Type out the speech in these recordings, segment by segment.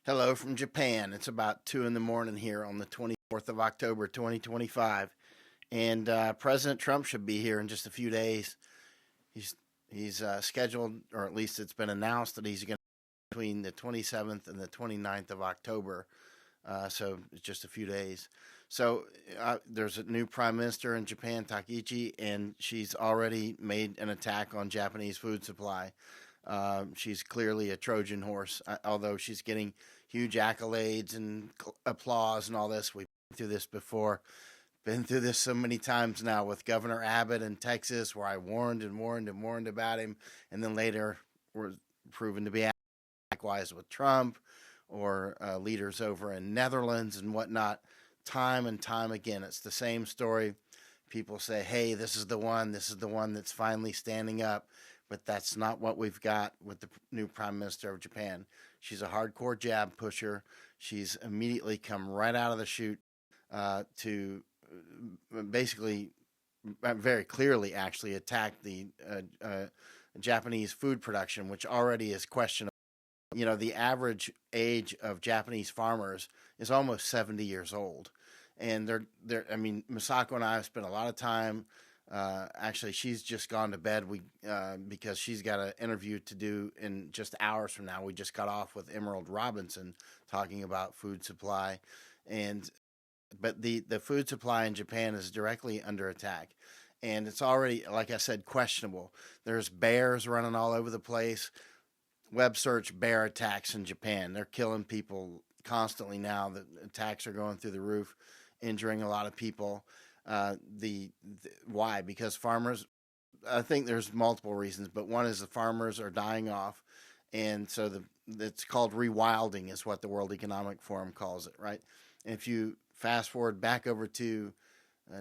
Hello from Japan. It's about 2 in the morning here on the 24th of October, 2025. And President Trump should be here in just a few days. He's scheduled, or at least it's been announced that he's going to be between the 27th and the 29th of October. So it's just a few days. So there's a new prime minister in Japan, Takichi, and she's already made an attack on Japanese food supply. She's clearly a Trojan horse, although she's getting huge accolades and applause and all this. We've been through this before. Been through this so many times now with Governor Abbott in Texas, where I warned and warned and warned about him, and then later were proven to be likewise with Trump or leaders over in Netherlands and whatnot. Time and time again, it's the same story. People say, hey, this is the one that's finally standing up. But that's not what we've got with the new prime minister of Japan. She's a hardcore jab pusher. She's immediately come right out of the chute to basically, very clearly actually attack the Japanese food production, which already is questionable. You know, the average age of Japanese farmers is almost 70 years old. And I mean, Misako and I have spent a lot of time. Actually, she's just gone to bed. Because she's got an interview to do in just hours from now. We just got off with Emerald Robinson talking about food supply, but the food supply in Japan is directly under attack, and it's already, like I said, questionable. There's bears running all over the place. Web search bear attacks in Japan. They're killing people constantly now. The attacks are going through the roof, injuring a lot of people. Why? Because farmers, I think there's multiple reasons, but one is the farmers are dying off, and so it's called rewilding is what the World Economic Forum calls it, right? And if you fast forward back over to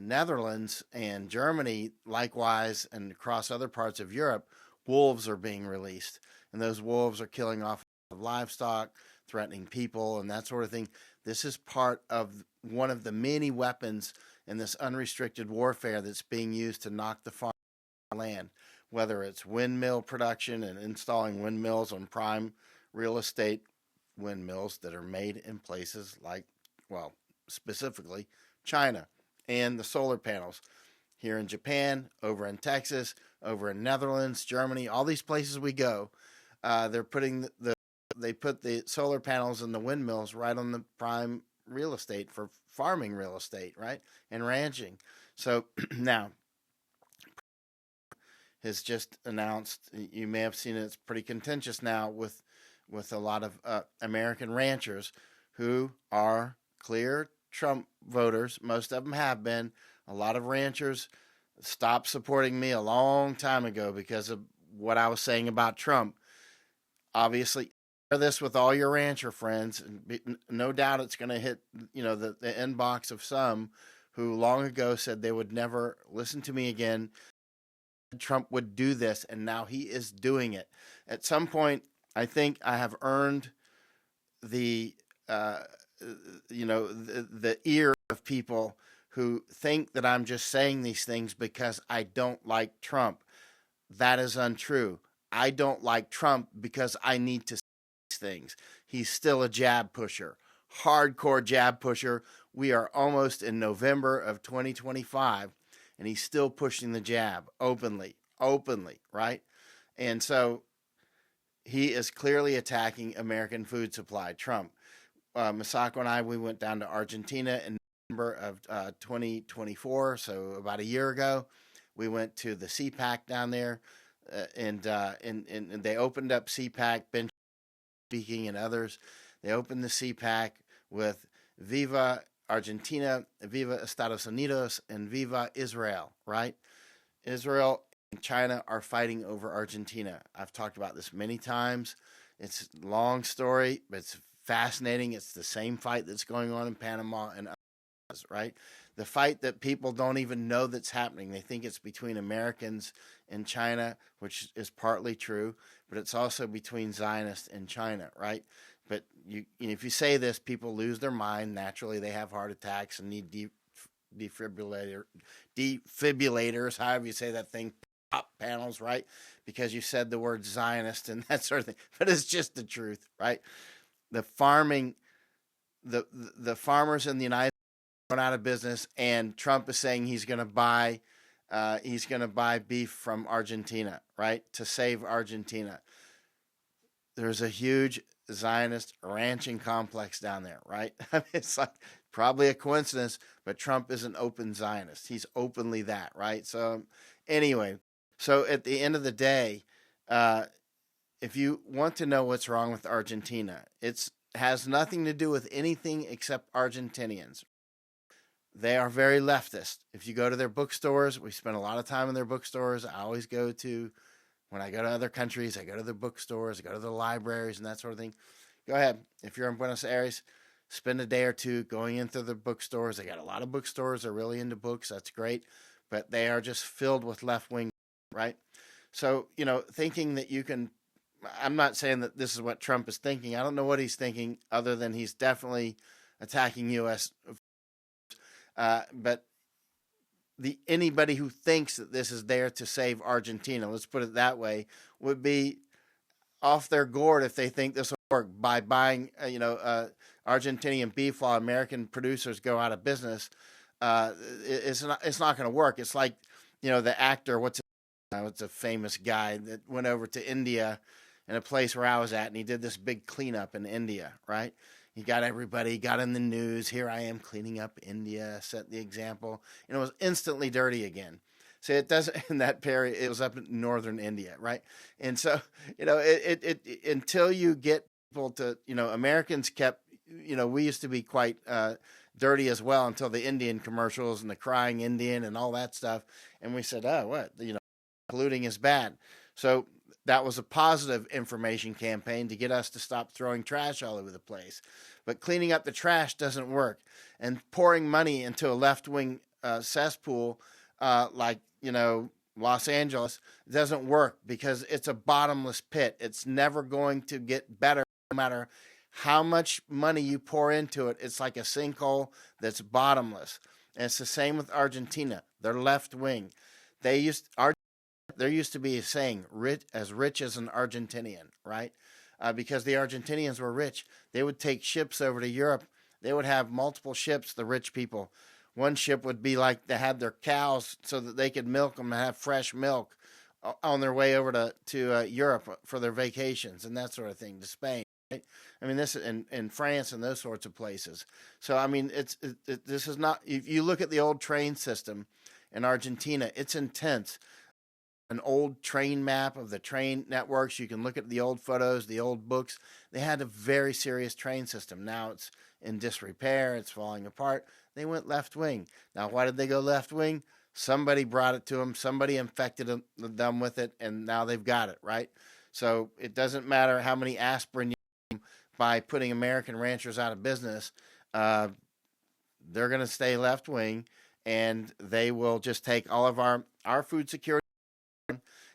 Netherlands and Germany, likewise, and across other parts of Europe, wolves are being released, and those wolves are killing off livestock, threatening people, and that sort of thing. This is part of one of the many weapons in this unrestricted warfare that's being used to knock the farm land, whether it's windmill production and installing windmills on prime real estate windmills that are made in places like, well, specifically China, and the solar panels here in Japan, over in Texas, over in Netherlands, Germany, all these places we go, they're putting they put the solar panels and the windmills right on the prime real estate for farming real estate, right? And ranching. So now has just announced, you may have seen it, it's pretty contentious now with a lot of American ranchers who are clear Trump voters. Most of them have been. A lot of ranchers stopped supporting me a long time ago because of what I was saying about Trump. Obviously, share this with all your rancher friends, and no doubt it's going to hit, the inbox of some who long ago said they would never listen to me again. Trump would do this, and now he is doing it. At some point, I think I have earned the ear of people who think that I'm just saying these things because I don't like Trump. That is untrue. I don't like Trump because I need to say these things. He's still a jab pusher, hardcore jab pusher. We are almost in November of 2025, and he's still pushing the jab openly, right? And so he is clearly attacking American food supply, Trump. Misako and I, we went down to Argentina in November of 2024, so about a year ago. We went to the CPAC down there, and they opened up CPAC, Ben speaking and others. They opened the CPAC with Viva Argentina, Viva Estados Unidos, and Viva Israel, right? Israel and China are fighting over Argentina. I've talked about this many times. It's a long story, but it's fascinating. It's the same fight that's going on in Panama and others, right? The fight that people don't even know that's happening. They think it's between Americans and China, which is partly true, but it's also between Zionists and China, right? But if you say this, people lose their mind. Naturally, they have heart attacks and need defibrillators, however you say that thing, pop panels, right? Because you said the word Zionist and that sort of thing. But it's just the truth, right? the farming, the farmers in the United States are out of business, and Trump is saying he's going to buy beef from Argentina, right, to save Argentina. There's a huge Zionist ranching complex down there, right? I mean, it's like probably a coincidence, but Trump is an open Zionist. He's openly that, right? So, anyway, so at the end of the day, uh, if you want to know what's wrong with Argentina, it has nothing to do with anything except Argentinians. They are very leftist. If you go to their bookstores, we spend a lot of time in their bookstores. I always go to when I go to other countries, I go to the bookstores, I go to the libraries and that sort of thing. Go ahead. If you're in Buenos Aires, spend a day or two going into the bookstores. They got a lot of bookstores. They're really into books. That's great. But they are just filled with left wing, right? So, thinking that you can, I'm not saying that this is what Trump is thinking. I don't know what he's thinking other than he's definitely attacking U.S. But anybody who thinks that this is there to save Argentina, let's put it that way, would be off their gourd if they think this will work by buying, Argentinian beef while American producers go out of business. It's not going to work. It's like, the actor, what's a famous guy that went over to India in a place where I was at, and he did this big cleanup in India, right? He got everybody, got in the news. Here I am cleaning up India, set the example. And it was instantly dirty again. So it doesn't, in that period, it was up in northern India, right? And so, it until you get people to, Americans kept, we used to be quite dirty as well until the Indian commercials and the crying Indian and all that stuff. And we said, oh, what? Polluting is bad. So that was a positive information campaign to get us to stop throwing trash all over the place. But cleaning up the trash doesn't work. And pouring money into a left-wing cesspool like, Los Angeles doesn't work because it's a bottomless pit. It's never going to get better no matter how much money you pour into it. It's like a sinkhole that's bottomless. And it's the same with Argentina. They're left-wing. There used to be a saying, rich as an Argentinian, right? Because the Argentinians were rich. They would take ships over to Europe. They would have multiple ships, the rich people. One ship would be like they had their cows so that they could milk them and have fresh milk on their way over to Europe for their vacations and that sort of thing, to Spain. Right? I mean, this in France and those sorts of places. So, I mean, this is not, if you look at the old train system in Argentina, it's intense. An old train map of the train networks. You can look at the old photos, the old books. They had a very serious train system. Now it's in disrepair. It's falling apart. They went left wing. Now, why did they go left wing? Somebody brought it to them. Somebody infected them with it, and now they've got it, right? So it doesn't matter how many aspirin you give by putting American ranchers out of business. They're going to stay left wing, and they will just take all of our food security,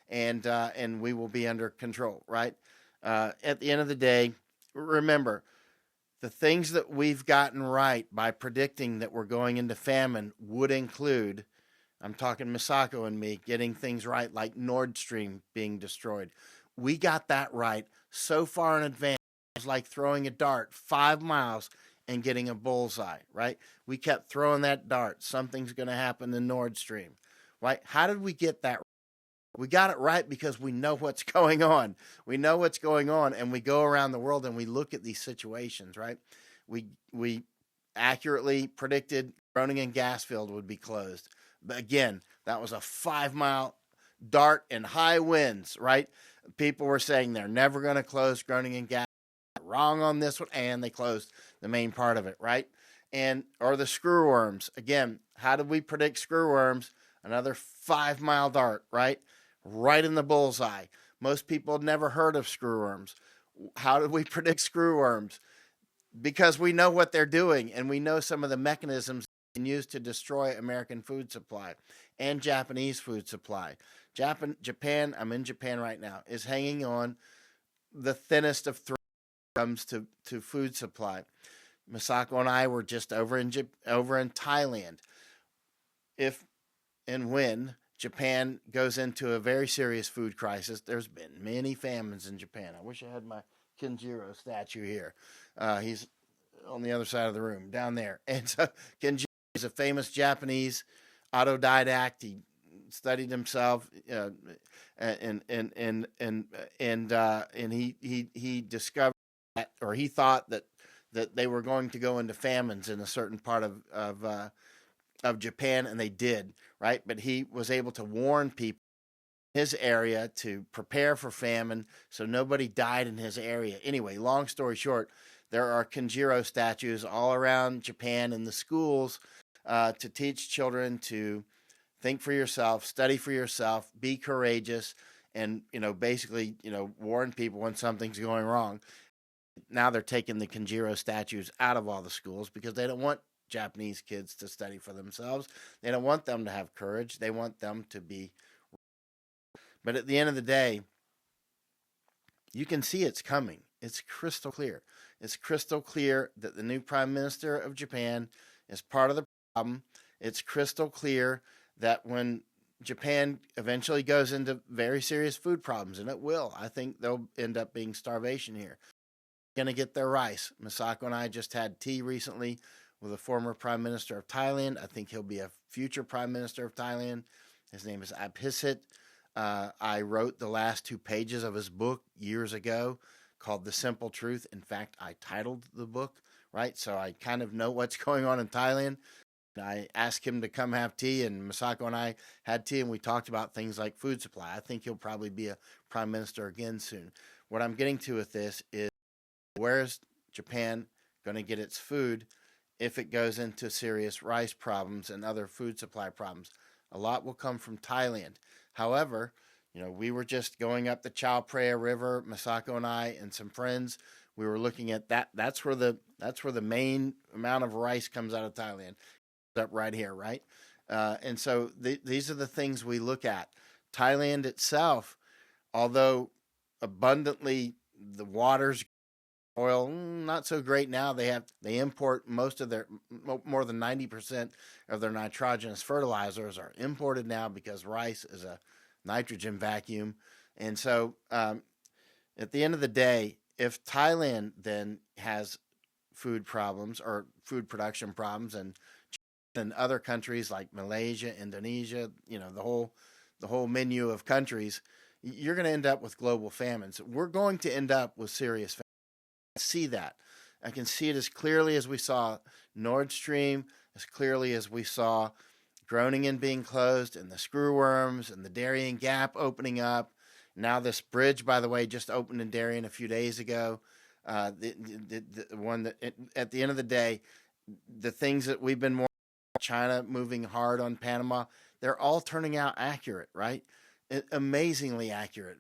and we will be under control, right? At the end of the day, remember, the things that we've gotten right by predicting that we're going into famine would include, I'm talking Misako and me, getting things right like Nord Stream being destroyed. We got that right so far in advance. It was like throwing a dart 5 miles and getting a bullseye, right? We kept throwing that dart. Something's going to happen in Nord Stream, right? How did we get that right? We got it right because we know what's going on. We know what's going on, and we go around the world and we look at these situations, right? We accurately predicted Groningen gas field would be closed. But again, that was a 5 mile dart and high winds, right? People were saying they're never going to close Groningen gas. Wrong on this one, and they closed the main part of it, right? Or the screwworms. Again, how did we predict screwworms? Another 5 mile dart, right? Right in the bullseye. Most people had never heard of screwworms. How did we predict screwworms? Because we know what they're doing, and we know some of the mechanisms used to destroy American food supply and Japanese food supply. Japan, I'm in Japan right now, is hanging on the thinnest of threads when it comes to food supply. Misako and I were just over in Thailand. If and when Japan goes into a very serious food crisis, there's been many famines in Japan. I wish I had my Kenjiro statue here. He's on the other side of the room, down there. And so Kenjiro is a famous Japanese autodidact. He studied himself, and he discovered that, or he thought that they were going to go into famines in a certain part of Japan, and they did, right? But he was able to warn people in his area to prepare for famine, so nobody died in his area. Anyway, long story short, there are Kenjiro statues all around Japan in the schools to teach children to think for yourself, study for yourself, be courageous, and basically warn people when something's going wrong. Now they're taking the Kenjiro statues out of all the schools because they don't want Japanese kids to study for themselves. They don't want them to have courage. They want them to be. But at the end of the day, you can see it's coming. It's crystal clear. It's crystal clear that the new Prime Minister of Japan is part of the problem. It's crystal clear that when Japan eventually goes into very serious food problems, and it will, I think there'll end up being starvation here. Going to get their rice. Misako and I just had tea recently with a former Prime Minister of Thailand. I think he'll be a future Prime Minister of Thailand. His name is Abhisit. I wrote the last 2 pages of his book years ago called The Simple Truth. In fact, I titled the book, right? So I kind of know what's going on in Thailand. I asked him to come have tea, and Misako and I had tea, and we talked about things like food supply. I think he'll probably be a prime minister again soon. What I'm getting to with this is, where is Japan going to get its food if it goes into serious rice problems and other food supply problems? A lot will come from Thailand. However, we were just going up the Chao Phraya River, Misako and I and some friends. We were looking at that. That's where the main amount of rice comes out of Thailand. Up right here, right? And so these are the things we look at. Thailand itself, although abundantly the waters, oil, not so great now. They import most of their, more than 90% of their nitrogenous fertilizers are imported now because rice is a nitrogen vacuum. And so at the end of the day, if Thailand then has food problems or food production problems, and other countries like Malaysia, Indonesia, the whole menu of countries, you're going to end up with global famines. We're going to end up with serious famines. I see that. I can see it as clearly as we saw Nord Stream, as clearly as we saw Groningen being closed, and the screwworms, and the Darien Gap opening up. Now this bridge, by the way, just opened in Darien a few days ago. The one that, at the end of the day, the things that we've been more China moving hard on Panama, they're all turning out accurate, right? Amazingly accurate,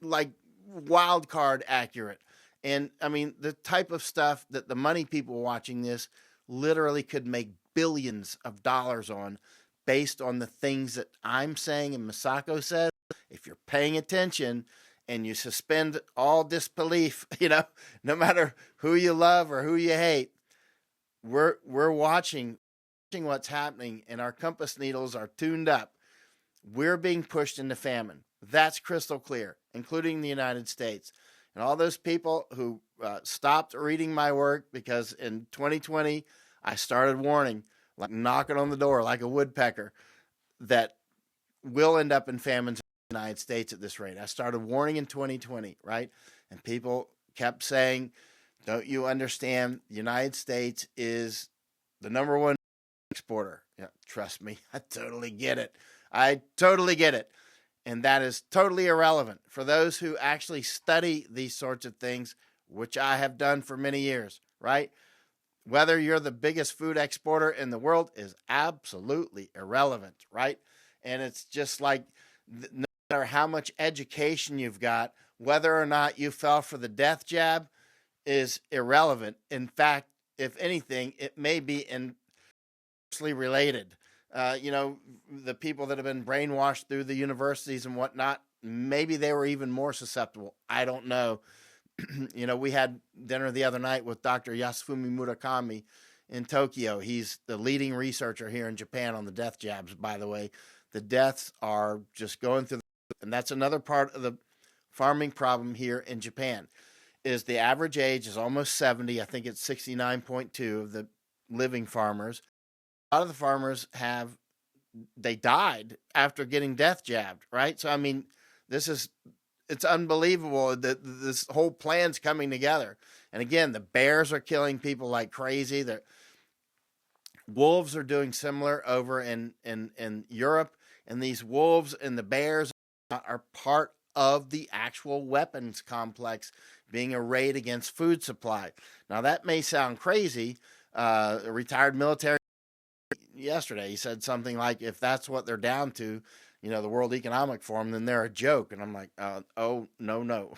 like wild card accurate. And I mean, the type of stuff that the money people watching this literally could make billions of dollars on, based on the things that I'm saying and Misako says. If you're paying attention and you suspend all disbelief, no matter who you love or who you hate, we're watching what's happening, and our compass needles are tuned up. We're being pushed into famine. That's crystal clear, including the United States. And all those people who stopped reading my work because in 2020, I started warning, like knocking on the door like a woodpecker, that we'll end up in famines in the United States at this rate. I started warning in 2020, right? And people kept saying, don't you understand? The United States is the number one exporter. Yeah, trust me, I totally get it. And that is totally irrelevant for those who actually study these sorts of things, which I have done for many years, right? Whether you're the biggest food exporter in the world is absolutely irrelevant, right? And it's just like, no matter how much education you've got, whether or not you fell for the death jab is irrelevant. In fact, if anything, it may be inversely related. The people that have been brainwashed through the universities and whatnot, maybe they were even more susceptible. I don't know. We had dinner the other night with Dr. Yasufumi Murakami in Tokyo. He's the leading researcher here in Japan on the death jabs, by the way. The deaths are just going through, and that's another part of the farming problem here in Japan. is the average age is almost 70. I think it's 69.2 of the living farmers. A lot of the farmers they died after getting death jabbed, right? So, I mean, it's unbelievable that this whole plan's coming together. And again, the bears are killing people like crazy. The wolves are doing similar over in Europe. And these wolves and the bears are part of the actual weapons complex being arrayed against food supply. Now, that may sound crazy. A retired military yesterday, he said something like, if that's what they're down to, the World Economic Forum, then they're a joke. And I'm like, oh, no.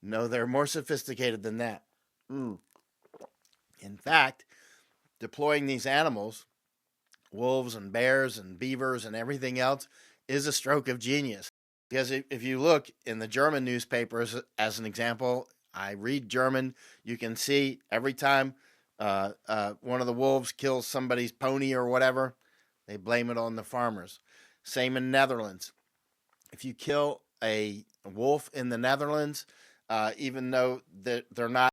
No, they're more sophisticated than that. In fact, deploying these animals, wolves and bears and beavers and everything else, is a stroke of genius. Because if you look in the German newspapers, as an example, I read German, you can see every time one of the wolves kills somebody's pony or whatever, they blame it on the farmers. Same in Netherlands. If you kill a wolf in the Netherlands, even though they're not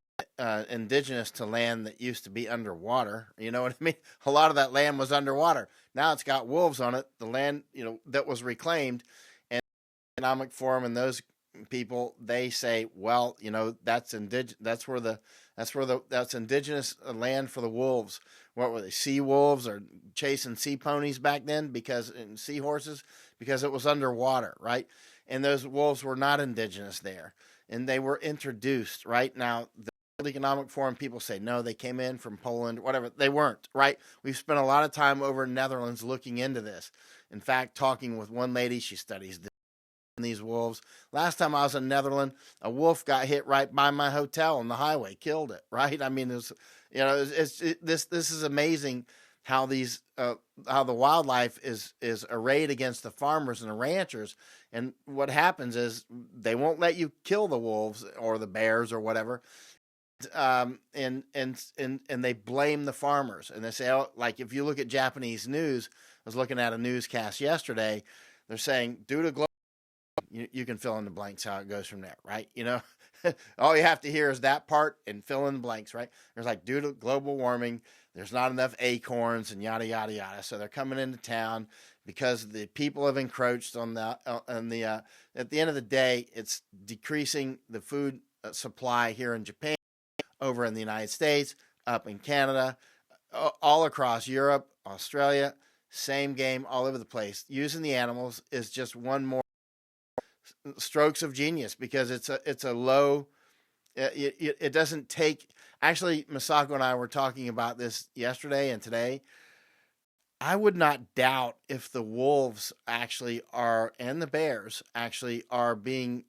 indigenous to land that used to be underwater, you know what I mean? A lot of that land was underwater. Now it's got wolves on it. The land, that was reclaimed, and the Economic Forum and those people, they say, well, that's indigenous land for the wolves. What were they, sea wolves or chasing sea ponies back then, and seahorses, because it was underwater, right? And those wolves were not indigenous there, and they were introduced. Right now, the World Economic Forum people say no, they came in from Poland, whatever. They weren't, right? We've spent a lot of time over in Netherlands looking into this. In fact, talking with one lady, she studies these wolves. Last time I was in Netherlands, a wolf got hit right by my hotel on the highway, killed it. Right? I mean, this is amazing how how the wildlife is arrayed against the farmers and the ranchers. And what happens is they won't let you kill the wolves or the bears or whatever. And they blame the farmers, and they say, oh, like if you look at Japanese news, I was looking at a newscast yesterday. They're saying due to global, you can fill in the blanks how it goes from there, right? All you have to hear is that part and fill in the blanks, right? There's like, due to global warming, there's not enough acorns and yada yada yada, so they're coming into town because the people have encroached on the at the end of the day, it's decreasing the food supply here in Japan, over in the United States, up in Canada, all across Europe, Australia, same game all over the place. Using the animals is just one more strokes of genius, because it's a low, it doesn't take, actually, Masako and I were talking about this yesterday and today. I would not doubt if the wolves actually are, and the bears actually are being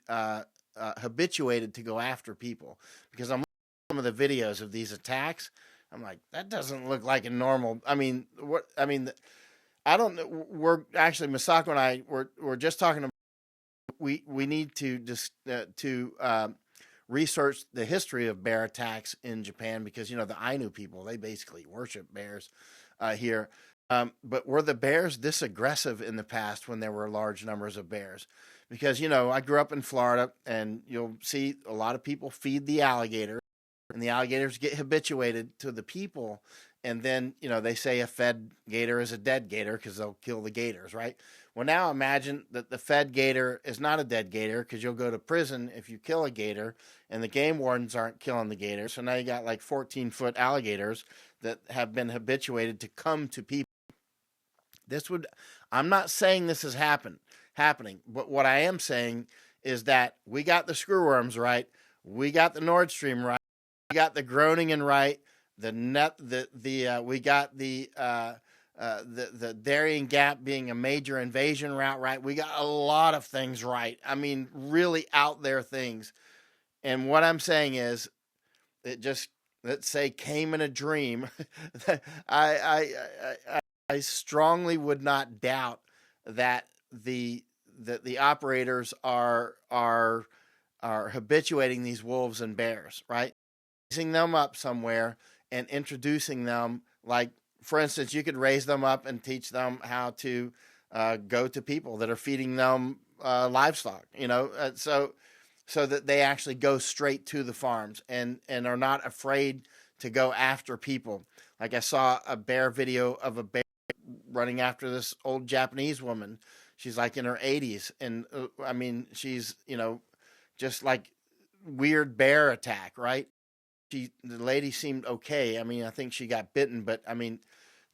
habituated to go after people, because I'm some of the videos of these attacks. I'm like, that doesn't look like a normal. I mean, I don't know. We're actually, Masako and I we're just talking about, we need to just research the history of bear attacks in Japan, because the Ainu people, they basically worship bears here. But were the bears this aggressive in the past when there were large numbers of bears? Because I grew up in Florida, and you'll see a lot of people feed the alligators, and the alligators get habituated to the people. And then, they say a fed gator is a dead gator because they'll kill the gators, right? Well, now imagine that the fed gator is not a dead gator, because you'll go to prison if you kill a gator, and the game wardens aren't killing the gator. So now you got like 14-foot alligators that have been habituated to come to people. I'm not saying this is happening, but what I am saying is that we got the screwworms right. We got the Nord Stream right. We got the Groningen right. We got the Darien Gap being a major invasion route right. We got a lot of things right. I mean, really out there things. And what I'm saying is, it just, let's say, came in a dream. I strongly would not doubt that the operators are habituating these wolves and bears, right? Raising them up somewhere and introducing them, like, for instance, you could raise them up and teach them how to go to people that are feeding them livestock, So so that they actually go straight to the farms and are not afraid to go after people. Like I saw a bear video of a bear running after this old Japanese woman. She's like in her 80s. And I mean, she's, just like weird bear attack, right? The lady seemed okay. I mean, I think she got bitten, but I mean,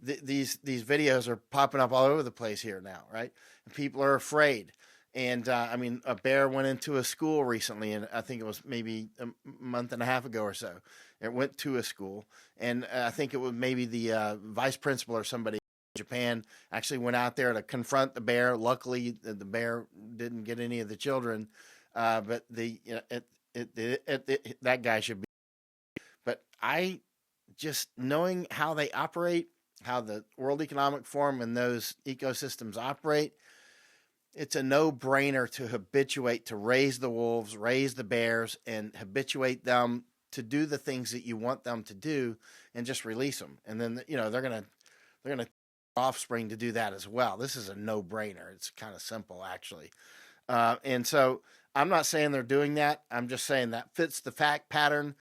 these videos are popping up all over the place here now, right? And people are afraid. And I mean, a bear went into a school recently, and I think it was maybe a month and a half ago or so. It went to a school, and I think it was maybe the vice principal or somebody in Japan actually went out there to confront the bear. Luckily, the bear didn't get any of the children, but that guy should be. But I just knowing how they operate, how the World Economic Forum and those ecosystems operate, it's a no-brainer to habituate, to raise the wolves, raise the bears, and habituate them to do the things that you want them to do, and just release them. And then they're gonna offspring to do that as well. This is a no-brainer. It's kind of simple actually, and so I'm not saying they're doing that. I'm just saying that fits the fact pattern.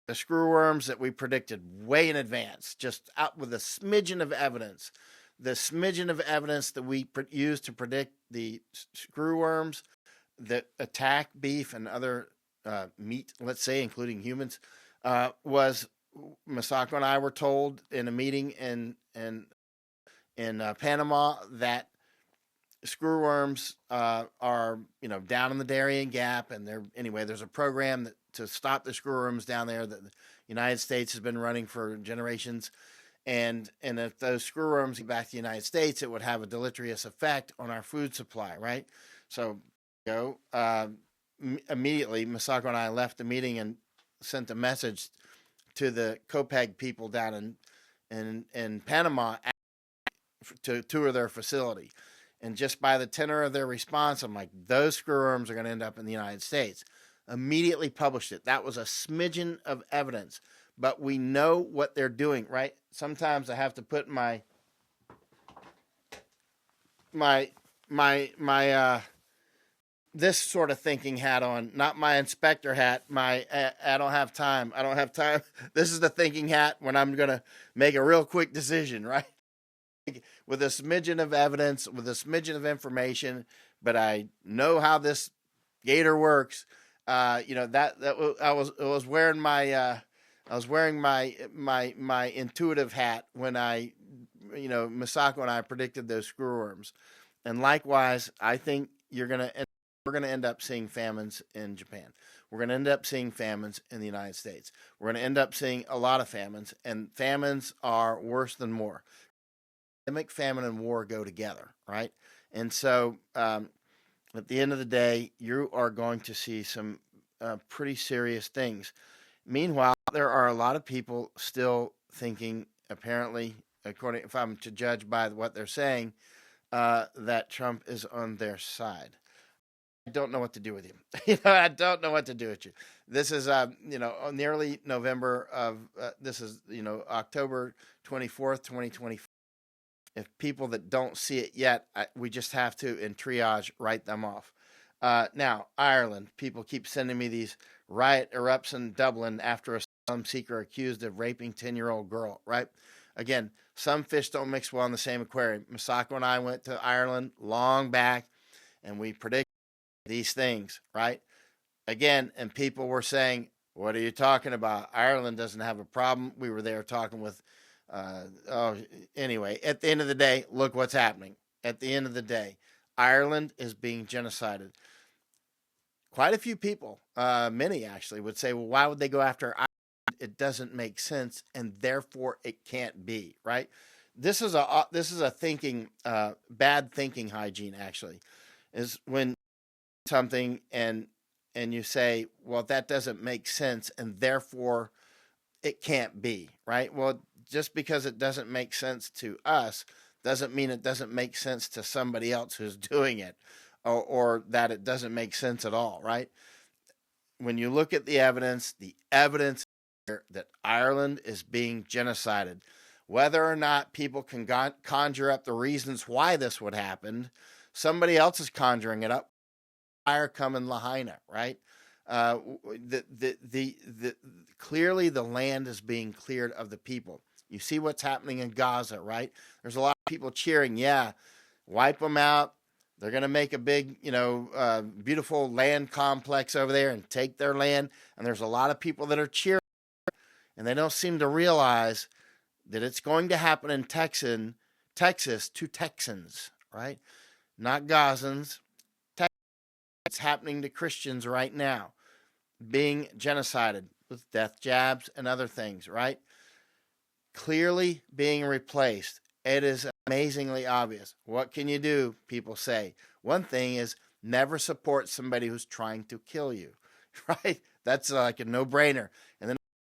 The screwworms that we predicted way in advance, just out with a smidgen of evidence. The smidgen of evidence that we used to predict the screwworms that attack beef and other meat, let's say, including humans, was Masako and I were told in a meeting in Panama that screwworms are down in the Darien Gap, and there's a program to stop the screwworms down there that the United States has been running for generations. And if those screwworms get back to the United States, it would have a deleterious effect on our food supply, right? So, immediately, Masako and I left the meeting and sent a message to the COPEG people down in Panama to tour their facility. And just by the tenor of their response, I'm like, those screwworms are going to end up in the United States. Immediately published it. That was a smidgen of evidence. But we know what they're doing, right? Sometimes I have to put my this sort of thinking hat on, not my inspector hat. I don't have time. This is the thinking hat when I'm going to make a real quick decision, right? With a smidgen of evidence, with a smidgen of information, but I know how this gator works. I was wearing my intuitive hat when Masako and I predicted those screwworms. And likewise, I think we're going to end up seeing famines in Japan. We're going to end up seeing famines in the United States. We're going to end up seeing a lot of famines, and famines are worse than war. Pandemic, famine, and war go together, right? And so at the end of the day, you are going to see some pretty serious things. Meanwhile, there are a lot of people still thinking, apparently, if I'm to judge by what they're saying, that Trump is on their side. I don't know what to do with you. I don't know what to do with you. This is, nearly November of, this is, October 24th, 2024. If people that don't see it yet, we just have to, in triage, write them off. Now, Ireland, people keep sending me these riot erupts in Dublin after a asylum seeker accused of raping 10-year-old girl, right? Again, some fish don't mix well in the same aquarium. Masako and I went to Ireland long back, and we predicted these things, right? Again, and people were saying, what are you talking about? Ireland doesn't have a problem. We were there talking with anyway, at the end of the day, look what's happening. At the end of the day, Ireland is being genocided. Quite a few people, many actually, would say, well, why would they go after Ireland? It doesn't make sense, and therefore it can't be, right? This is a thinking, bad thinking hygiene, actually, is when something and you say, well, that doesn't make sense, and therefore it can't be, right? Well, just because it doesn't make sense to us doesn't mean it doesn't make sense to somebody else who's doing it, or that it doesn't make sense at all, right? When you look at the evidence is that Ireland is being genocided. Whether or not people can conjure up the reasons why this would happen, somebody else is conjuring it up. Fire come in Lahaina, right? Clearly the land is being cleared of the people. You see what's happening in Gaza, right? There's a lot of people cheering, yeah, wipe them out. They're going to make a big, beautiful land complex over there and take their land. And there's a lot of people that are cheering, and they don't seem to realize that it's going to happen in Texas to Texans, right? Not Gazans. It's happening to Christians right now, being genocided with death jabs and other things, right? Clearly being replaced. It is amazingly obvious. What can you do? People say. One thing is never support somebody who's trying to kill you, right? That's like a no-brainer. And then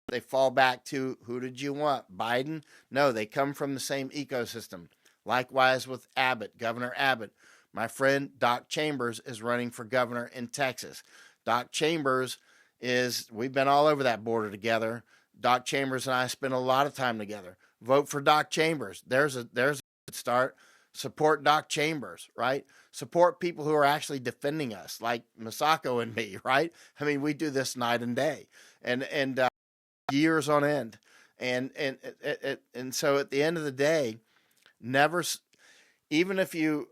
they fall back to, who did you want? Biden? No, they come from the same ecosystem. Likewise with Abbott, Governor Abbott. My friend Doc Chambers is running for governor in Texas. Doc Chambers we've been all over that border together. Doc Chambers and I spend a lot of time together. Vote for Doc Chambers. There's a good start. Support Doc Chambers, right? Support people who are actually defending us, like Masako and me, right? I mean, we do this night and day, and years on end, and so at the end of the day, never, even if you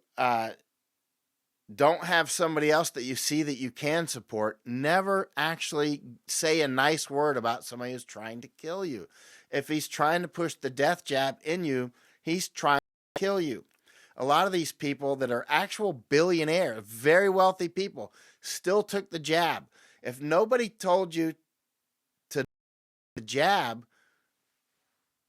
don't have somebody else that you see that you can support, never actually say a nice word about somebody who's trying to kill you. If he's trying to push the death jab in you, he's trying to kill you. A lot of these people that are actual billionaires, very wealthy people, still took the jab. If nobody told you to the jab,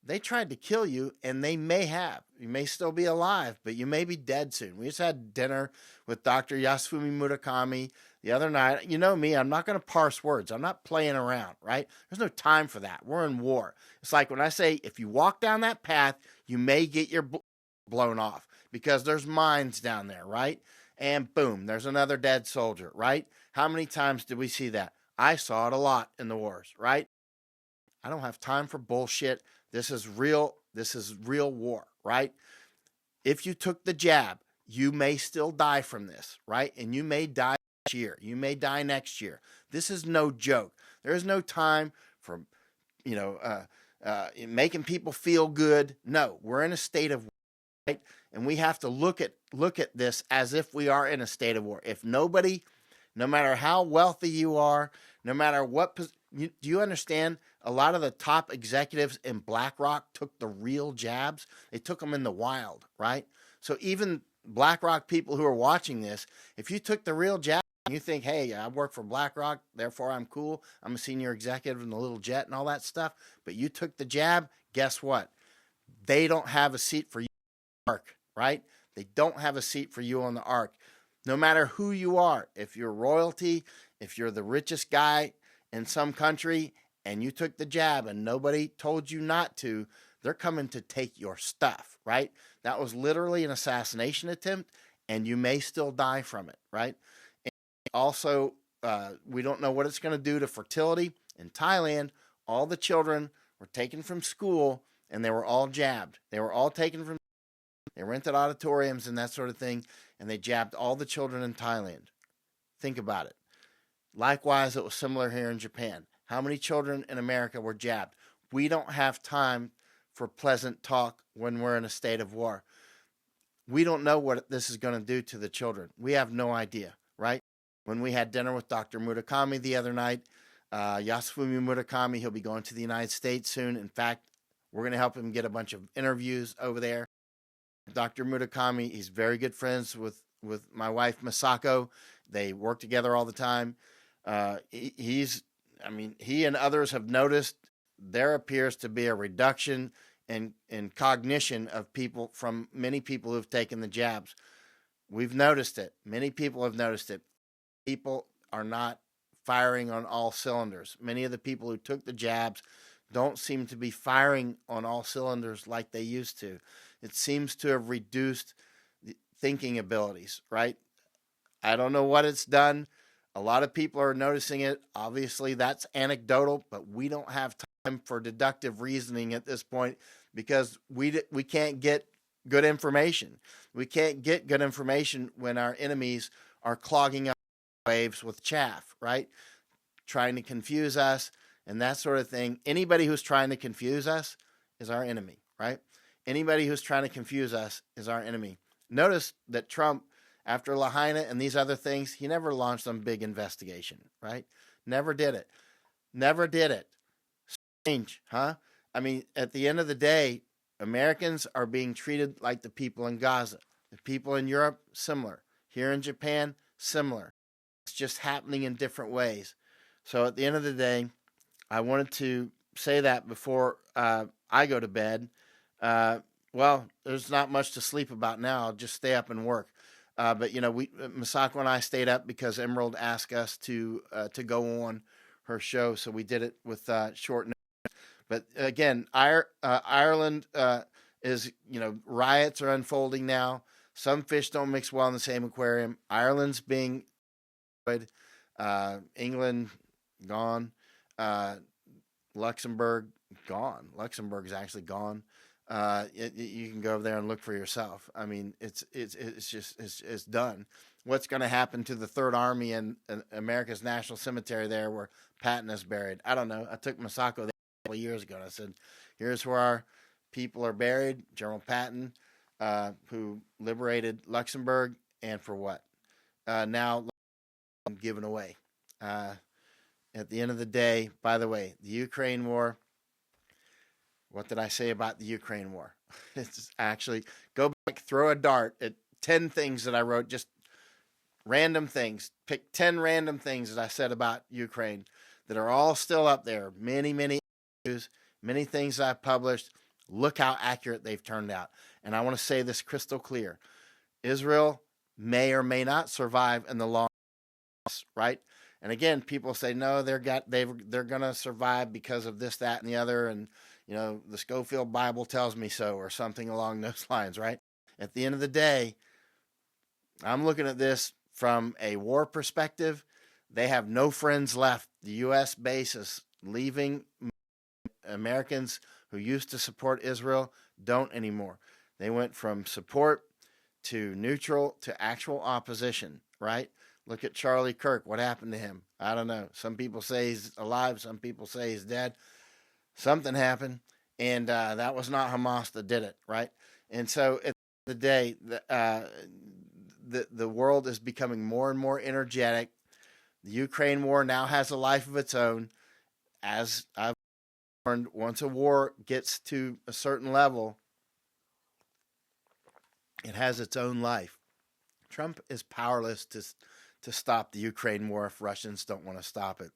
they tried to kill you, and they may have. You may still be alive, but you may be dead soon. We just had dinner with Dr. Yasufumi Murakami the other night. You know me, I'm not going to parse words. I'm not playing around, right? There's no time for that. We're in war. It's like when I say, if you walk down that path, you may get your blown off because there's mines down there, right? And boom, there's another dead soldier, right? How many times did we see that? I saw it a lot in the wars, right? I don't have time for bullshit. This is real war, right? If you took the jab, you may still die from this, right? And you may die this year. You may die next year. This is no joke. There is no time for, making people feel good. No, we're in a state of war, right? And we have to look at this as if we are in a state of war. If nobody, no matter how wealthy you are, no matter what, do you understand? A lot of the top executives in BlackRock took the real jabs. They took them in the wild, right? So even BlackRock people who are watching this, if you took the real jab and you think, hey, I work for BlackRock, therefore I'm cool, I'm a senior executive in the little jet and all that stuff, but you took the jab, guess what? They don't have a seat for you on the ark, right? They don't have a seat for you on the ark. No matter who you are, if you're royalty, if you're the richest guy in some country, and you took the jab and nobody told you not to, they're coming to take your stuff, right? That was literally an assassination attempt, and you may still die from it, right? And also, we don't know what it's going to do to fertility. In Thailand, all the children were taken from school, and they were all jabbed. They were all taken from, they rented auditoriums and that sort of thing, and they jabbed all the children in Thailand. Think about it. Likewise, it was similar here in Japan. How many children in America were jabbed? We don't have time for pleasant talk when we're in a state of war. We don't know what this is going to do to the children. We have no idea, right? When we had dinner with Dr. Murakami the other night, Yasufumi Murakami, he'll be going to the United States soon. In fact, we're going to help him get a bunch of interviews over there. Dr. Murakami, he's very good friends with my wife, Masako. They work together all the time. He and others have noticed there appears to be a reduction in cognition of people from many people who've taken the jabs. We've noticed it. Many people have noticed it. People are not firing on all cylinders. Many of the people who took the jabs don't seem to be firing on all cylinders like they used to. It seems to have reduced the thinking abilities, right? I don't know what it's done. A lot of people are noticing it. Obviously, that's anecdotal, but we don't have time for deductive reasoning at this point because we can't get good information. We can't get good information when our enemies are clogging up waves with chaff, right? trying to confuse us and that sort of thing. Anybody who's trying to confuse us is our enemy, right? Anybody who's trying to confuse us is our enemy. Notice that Trump, after Lahaina and these other things, he never launched some big investigation, right? Never did it. Never did it. Strange, huh? I mean, at the end of the day, Americans are being treated like the people in Gaza. The people in Europe, similar. Here in Japan, similar. It's just happening in different ways. So at the end of the day, I wanted to say that before I go to bed. Well, there's not much to sleep about now. I'll just stay up and work. But Masako and I stayed up because Emerald asked us to go on her show, so we did it with short notice. But again, Ireland is, riots are unfolding now. Some fish don't mix well in the same aquarium. Ireland's being destroyed. England gone. Luxembourg gone. Luxembourg is actually gone. You can go over there and look for yourself. I mean, it's done. What's going to happen to the Third Army and America's National Cemetery there, where Patton is buried? I don't know. I took Masako there a couple of years ago, and I said, "Here's where our people are buried." General Patton, who liberated Luxembourg, and for what? Now given away. At the end of the day, by the way, the Ukraine war. What did I say about the Ukraine war? It's actually, go back, throw a dart at 10 things that I wrote, just random things. Pick 10 random things that I said about Ukraine that are all still up there. Many, many issues, many things I've published. Look how accurate they've turned out. And I want to say this crystal clear. Israel may or may not survive in the long run, right? And again, people say, no, they're going to survive because of this, that, and the other. And, the Schofield Bible tells me so, or something along those lines, right? At the end of the day, I'm looking at this from a war perspective. They have no friends left. The U.S. base is leaving. Americans who used to support Israel don't anymore. They went from support to neutral to actual opposition, right? Look at Charlie Kirk. What happened to him? I don't know. Some people say he's alive. Some people say he's dead. Something happened, and that was not Hamas that did it, right? And so at the end of the day, the world is becoming more and more energetic. The Ukraine war now has a life of its own. As I've learned, once a war gets to a certain level, it has its own life. Trump is powerless to stop the Ukraine war if Russians don't want to stop it.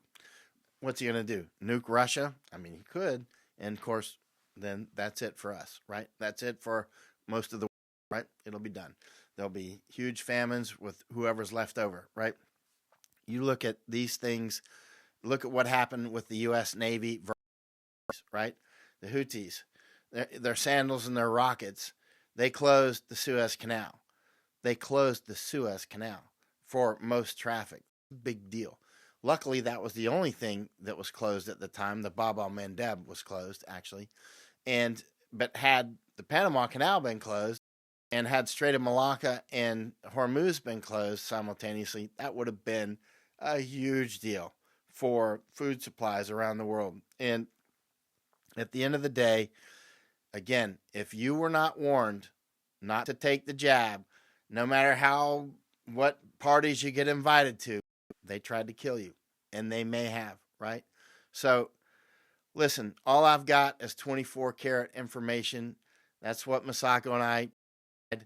What's he going to do? Nuke Russia? I mean, he could. And, of course, then that's it for us, right? That's it for most of the world, right? It'll be done. There'll be huge famines with whoever's left over, right? You look at these things. Look at what happened with the U.S. Navy, right? The Houthis, their sandals and their rockets, they closed the Suez Canal. They closed the Suez Canal for most traffic. Big deal. Luckily, that was the only thing that was closed at the time. The Bab el-Mandeb was closed, actually. But had the Panama Canal been closed and had Strait of Malacca and Hormuz been closed simultaneously, that would have been a huge deal for food supplies around the world. And at the end of the day, again, if you were not warned not to take the jab, no matter what parties you get invited to, they tried to kill you, and they may have, right? So, listen, all I've got is 24-karat information. That's what Masako and I had.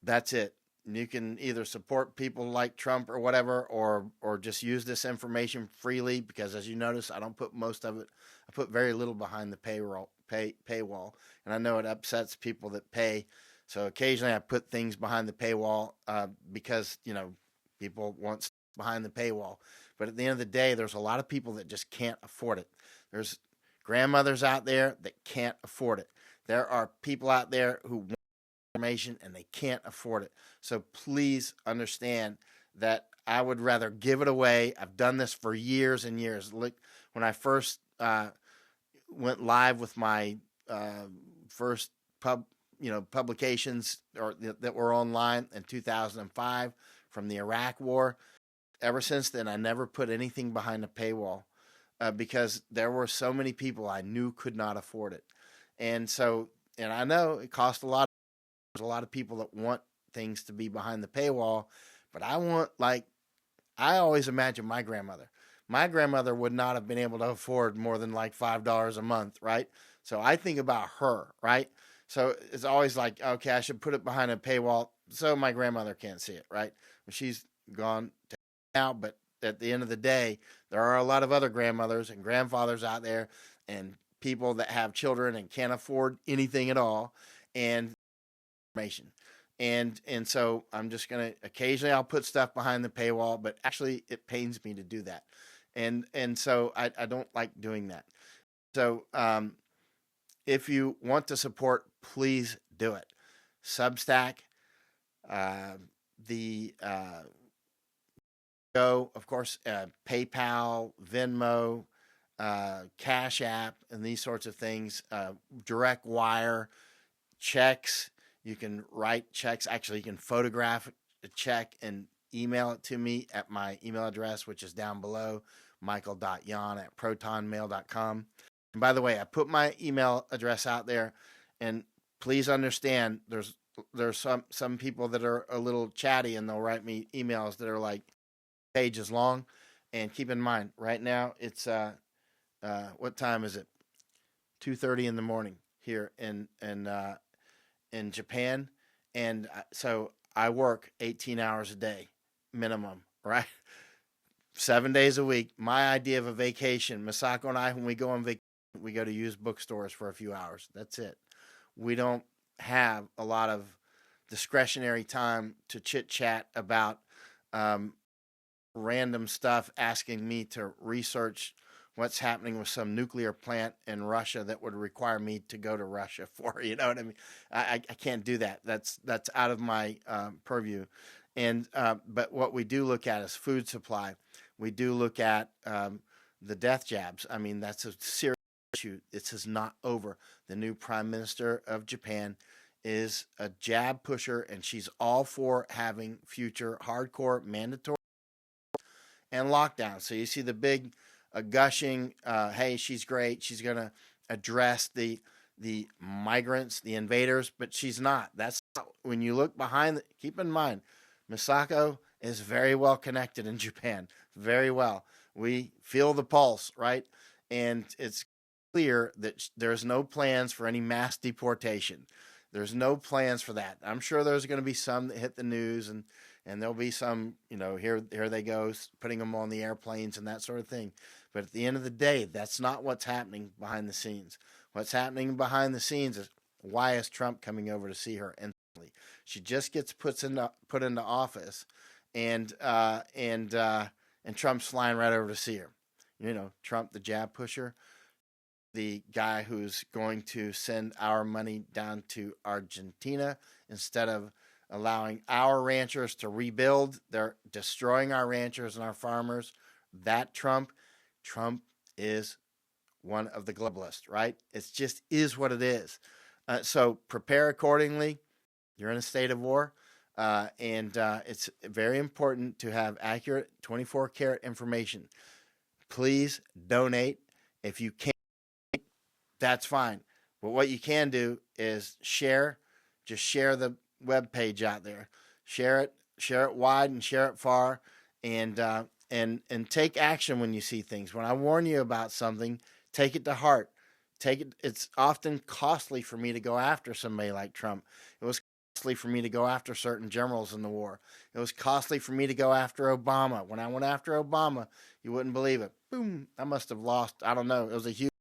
That's it. You can either support people like Trump or whatever, or just use this information freely, because as you notice, I don't put most of it. I put very little behind the paywall, and I know it upsets people that pay. So occasionally I put things behind the paywall because, people want stuff behind the paywall. But at the end of the day, there's a lot of people that just can't afford it. There's grandmothers out there that can't afford it. There are people out there who want information and they can't afford it. So please understand that I would rather give it away. I've done this for years and years. Look, when I first went live with my first publications that were online in 2005 from the Iraq War, ever since then, I never put anything behind a paywall because there were so many people I knew could not afford it. And so, and I know it costs a lot. There's a lot of people that want things to be behind the paywall, but I want, like, I always imagine my grandmother. My grandmother would not have been able to afford more than like $5 a month, right? So I think about her, right? So it's always like, okay, I should put it behind a paywall so my grandmother can't see it, right? She's gone now, but at the end of the day, there are a lot of other grandmothers and grandfathers out there and people that have children and can't afford anything at all. And information. And so I'm just gonna occasionally I'll put stuff behind the paywall, but actually it pains me to do that. And so I don't like doing that. So if you want to support, please do it. Substack, uh, the Go, of course, PayPal, Venmo, Cash App, and these sorts of things. Direct wire, checks. You can write checks. Actually, you can photograph a check and email it to me at my email address, which is down below, michael.yon@protonmail.com. And by the way, I put my email address out there, and please understand there's some people that are a little chatty, and they'll write me emails that are like pages long. And keep in mind, right now it's what time is it? 2:30 in the morning here in Japan, and so I work 18 hours a day minimum, right? 7 days a week. My idea of a vacation, Masako and I, when we go on vacation, we go to used bookstores for a few hours. That's it. We don't have a lot of discretionary time to chit chat about random stuff, asking me to research what's happening with some nuclear plant in Russia that would require me to go to Russia for. You know what I mean? I can't do that. That's out of my purview. And but what we do look at is food supply. We do look at the death jabs. I mean, that's a serious issue. This is not over. The new Prime Minister of Japan is a jab pusher, and she's all for having future hardcore mandatory and lockdown. So you see the big gushing, hey, she's great. She's going to address the migrants, the invaders, but she's not. That's not, when you look behind, keep in mind, Misako is very well connected in Japan, very well. We feel the pulse, right? And it's clear that there's no plans for any mass deportation. There's no plans for that. I'm sure there's going to be some that hit the news, and there'll be some, here they go, putting them on the airplanes and that sort of thing. But at the end of the day, that's not what's happening behind the scenes. What's happening behind the scenes is, why is Trump coming over to see her instantly? She just gets put into office, and Trump's flying right over to see her. Trump, the jab pusher, the guy who's going to send our money down to Argentina instead of allowing our ranchers to rebuild. They're destroying our ranchers and our farmers. That Trump is one of the globalists, right? It just is what it is. So prepare accordingly. You're in a state of war. And it's very important to have accurate 24-karat information. Please donate. If you can't, that's fine. But what you can do is share. Just share the web page out there. Share it wide and share it far, and take action when you see things. When I warn you about something, take it to heart. It's often costly for me to go after somebody like Trump. It was costly for me to go after certain generals in the war. It was costly for me to go after Obama. When I went after Obama, you wouldn't believe it. Boom, I must have lost, I don't know, it was a huge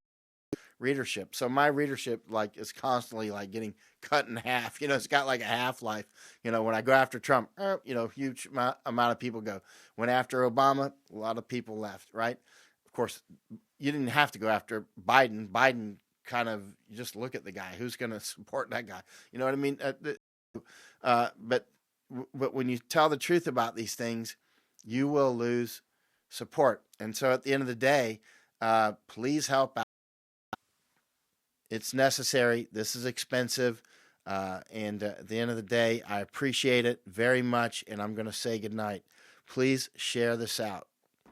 readership. So my readership is constantly getting cut in half. It's got like a half-life. When I go after Trump, huge amount of people go. Went after Obama, a lot of people left, right? Of course, you didn't have to go after Biden. Biden kind of, you just look at the guy. Who's going to support that guy? You know what I mean? But when you tell the truth about these things, you will lose support. And so at the end of the day, please help out. It's necessary. This is expensive. And at the end of the day, I appreciate it very much. And I'm going to say goodnight. please share this out.